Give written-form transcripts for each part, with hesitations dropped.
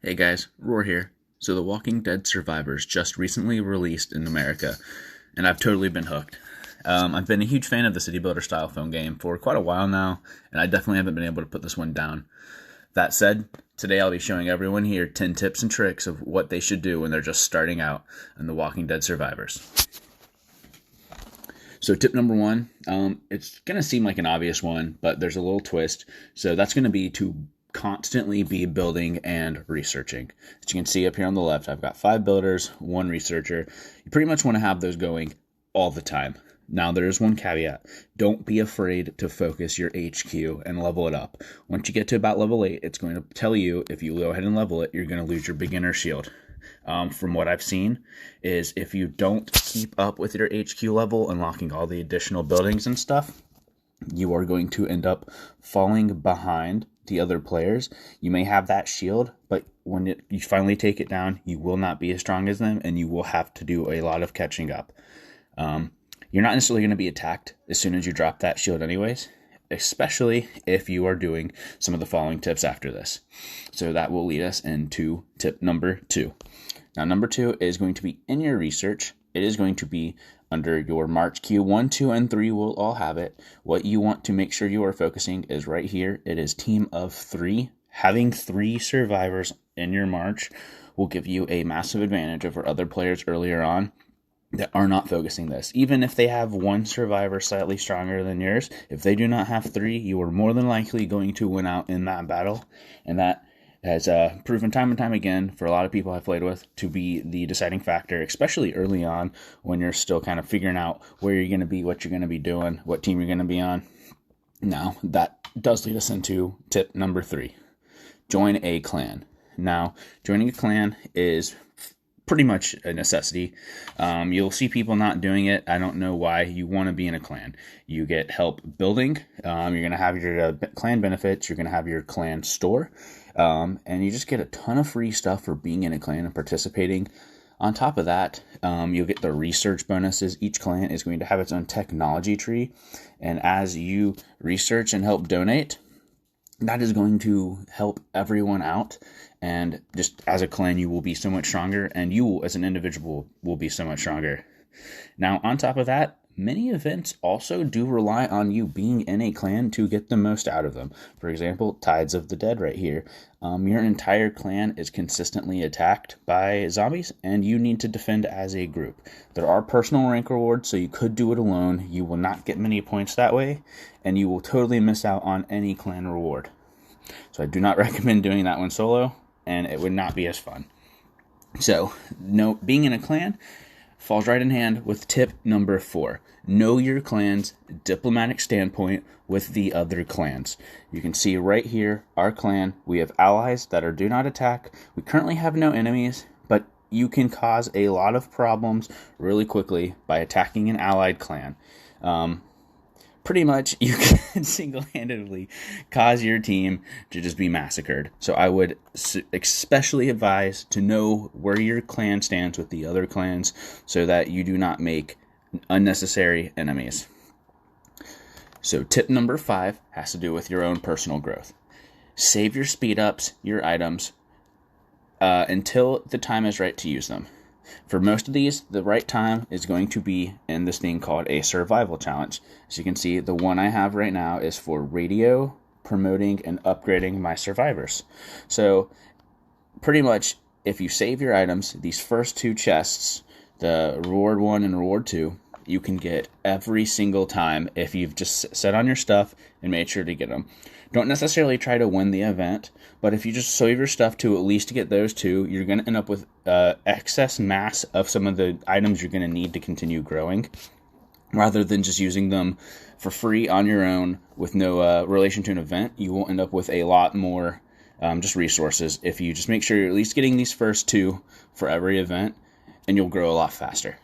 Hey guys, Roar here. So The Walking Dead Survivors just recently released in America, and I've totally been hooked. I've been a huge fan of the city builder style phone game for quite a while now, and I definitely haven't been able to put this one down. That said, today I'll be showing everyone here 10 tips and tricks of what they should do when they're just starting out in The Walking Dead Survivors. So tip number one, it's going to seem like an obvious one, but there's a little twist. So that's going to be to constantly be building and researching. As you can see up here on the left, I've got 5 builders, 1 researcher. You pretty much want to have those going all the time. Now, there is one caveat. Don't be afraid to focus your HQ and level it up. Once you get to about level 8, it's going to tell you if you go ahead and level it, you're going to lose your beginner shield. From what I've seen, is if you don't keep up with your HQ level, unlocking all the additional buildings and stuff, you are going to end up falling behind the other players. You may have that shield, but when you finally take it down, you will not be as strong as them, and you will have to do a lot of catching up. You're not necessarily going to be attacked as soon as you drop that shield anyways, especially if you are doing some of the following tips after this. So that will lead us into tip number 2. Now, number 2 is going to be in your research. It is going to be under your March Q. 1, 2, and 3 will all have it. What you want to make sure you are focusing is right here. It is team of 3. Having 3 survivors in your March will give you a massive advantage over other players earlier on that are not focusing this. Even if they have 1 survivor slightly stronger than yours, if they do not have 3, you are more than likely going to win out in that battle. And that has proven time and time again for a lot of people I've played with to be the deciding factor, especially early on when you're still kind of figuring out where you're going to be, what you're going to be doing, what team you're going to be on. Now, that does lead us into tip number 3. Join a clan. Now, joining a clan is pretty much a necessity. You'll see people not doing it. I don't know why. You want to be in a clan. You get help building. You're going to have your clan benefits. You're going to have your clan store. And you just get a ton of free stuff for being in a clan and participating. On top of that, you'll get the research bonuses. Each clan is going to have its own technology tree. And as you research and help donate, that is going to help everyone out. And just as a clan, you will be so much stronger, and you as an individual will be so much stronger. Now, on top of that, many events also do rely on you being in a clan to get the most out of them. For example, Tides of the Dead right here. Your entire clan is consistently attacked by zombies, and you need to defend as a group. There are personal rank rewards, so you could do it alone. You will not get many points that way, and you will totally miss out on any clan reward. So I do not recommend doing that one solo, and it would not be as fun. So, being in a clan falls right in hand with tip number 4. Know your clan's diplomatic standpoint with the other clans. You can see right here, our clan, we have allies that are do not attack. We currently have no enemies, but you can cause a lot of problems really quickly by attacking an allied clan. Pretty much, you can single-handedly cause your team to just be massacred. So I would especially advise to know where your clan stands with the other clans so that you do not make unnecessary enemies. So tip number 5 has to do with your own personal growth. Save your speed-ups, your items, until the time is right to use them. For most of these, the right time is going to be in this thing called a survival challenge. As you can see, the one I have right now is for radio, promoting, and upgrading my survivors. So, pretty much, if you save your items, these first 2 chests, the reward 1 and reward 2, you can get every single time if you've just set on your stuff and made sure to get them. Don't necessarily try to win the event, but if you just save your stuff to at least get those 2, you're going to end up with excess mass of some of the items you're going to need to continue growing, rather than just using them for free on your own with no relation to an event. You will end up with a lot more just resources if you just make sure you're at least getting these first 2 for every event, and you'll grow a lot faster.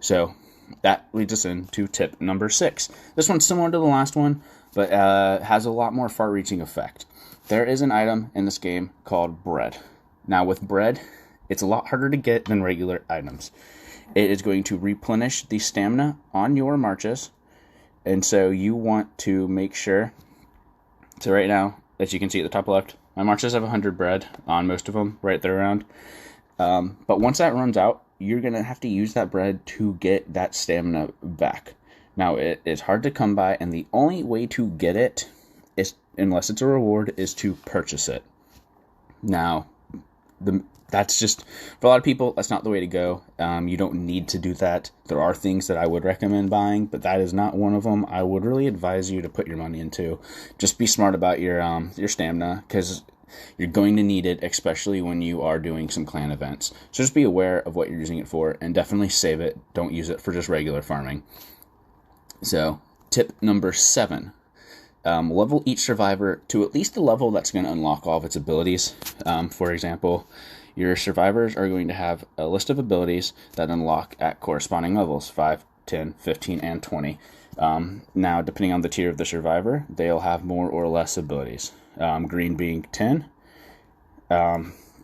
So that leads us into tip number 6. This one's similar to the last one, but has a lot more far-reaching effect. There is an item in this game called bread. Now, with bread, it's a lot harder to get than regular items. It is going to replenish the stamina on your marches, and so you want to make sure. So right now, as you can see at the top left, My marches have 100 bread on most of them, right there around. But once that runs out, you're going to have to use that bread to get that stamina back. Now, it is hard to come by, and the only way to get it, is, unless it's a reward, is to purchase it. Now, that's just, for a lot of people, that's not the way to go. You don't need to do that. There are things that I would recommend buying, but that is not one of them. I would really advise you to put your money into. Just be smart about your stamina, because you're going to need it, especially when you are doing some clan events. So just be aware of what you're using it for, and definitely save it. Don't use it for just regular farming. So, tip number 7. Level each survivor to at least the level that's going to unlock all of its abilities. For example, your survivors are going to have a list of abilities that unlock at corresponding levels, 5, 10, 15, and 20. Now, depending on the tier of the survivor, they'll have more or less abilities. Green being 10,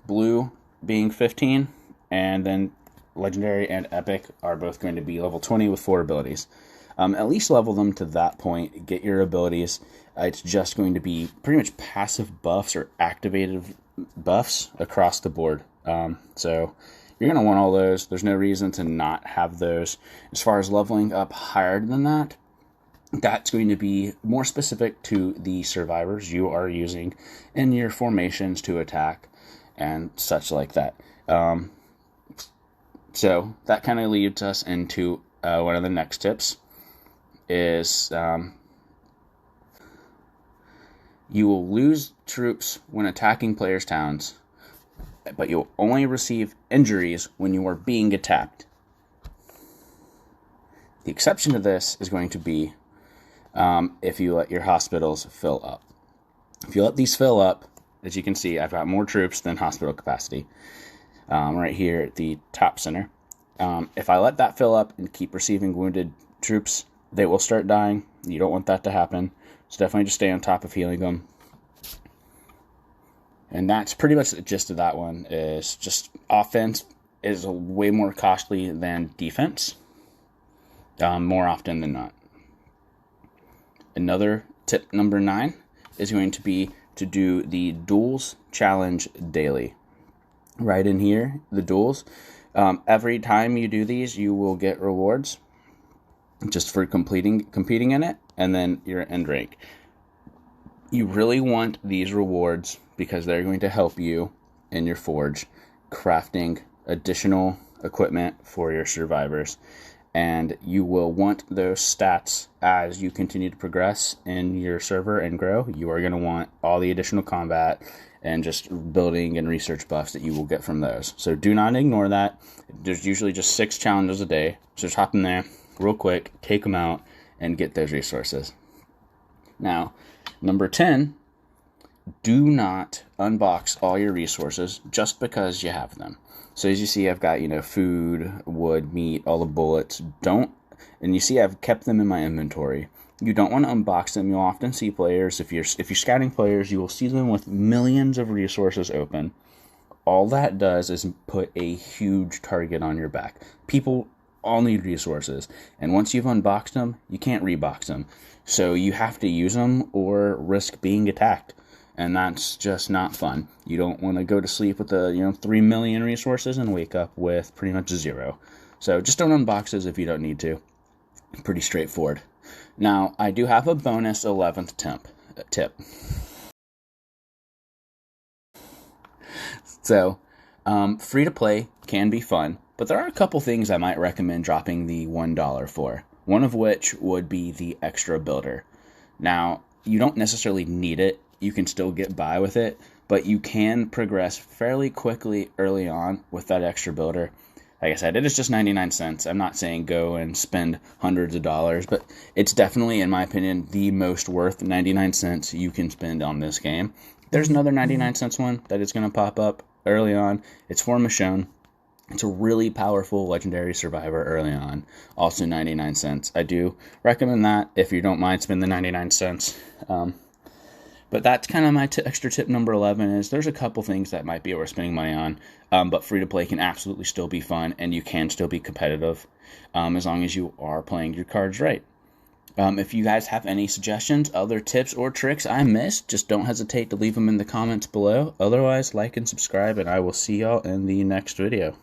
blue being 15, and then legendary and epic are both going to be level 20 with 4 abilities. At least level them to that point, get your abilities. It's just going to be pretty much passive buffs or activated buffs across the board. So you're going to want all those. There's no reason to not have those. As far as leveling up higher than that, that's going to be more specific to the survivors you are using in your formations to attack and such like that. So that kind of leads us into one of the next tips is you will lose troops when attacking players' towns, but you'll only receive injuries when you are being attacked. The exception to this is going to be if you let your hospitals fill up. If you let these fill up, as you can see, I've got more troops than hospital capacity right here at the top center. If I let that fill up and keep receiving wounded troops, they will start dying. You don't want that to happen. So definitely just stay on top of healing them. And that's pretty much the gist of that one, is just offense is way more costly than defense, more often than not. Another tip number 9 is going to be to do the duels challenge daily. Right in here, the duels. Every time you do these, you will get rewards just for competing in it, and then your end rank. You really want these rewards because they're going to help you in your forge crafting additional equipment for your survivors. And you will want those stats as you continue to progress in your server and grow. You are going to want all the additional combat and just building and research buffs that you will get from those. So do not ignore that. There's usually just 6 challenges a day. So just hop in there real quick, take them out, and get those resources. Now, number 10, do not unbox all your resources just because you have them. So as you see, I've got, food, wood, meat, all the bullets. And you see I've kept them in my inventory. You don't want to unbox them. You'll often see players, if you're scouting players, you will see them with millions of resources open. All that does is put a huge target on your back. People all need resources, and once you've unboxed them, you can't rebox them. So you have to use them or risk being attacked, and that's just not fun. You don't want to go to sleep with 3 million resources and wake up with pretty much 0. So just don't unbox those if you don't need to. Pretty straightforward. Now, I do have a bonus 11th tip. So, free to play can be fun, but there are a couple things I might recommend dropping the $1 for. One of which would be the extra builder. Now, you don't necessarily need it. You can still get by with it, but you can progress fairly quickly early on with that extra builder. Like I said, it is just 99 cents. I'm not saying go and spend hundreds of dollars, but it's definitely, in my opinion, the most worth 99 cents you can spend on this game. There's another 99 cents one that is going to pop up early on. It's for Michonne. It's a really powerful legendary survivor early on. Also 99 cents. I do recommend that if you don't mind spending the 99 cents. But that's kind of my extra tip number 11 is there's a couple things that might be worth spending money on, but free-to-play can absolutely still be fun, and you can still be competitive as long as you are playing your cards right. If you guys have any suggestions, other tips, or tricks I missed, just don't hesitate to leave them in the comments below. Otherwise, like and subscribe, and I will see y'all in the next video.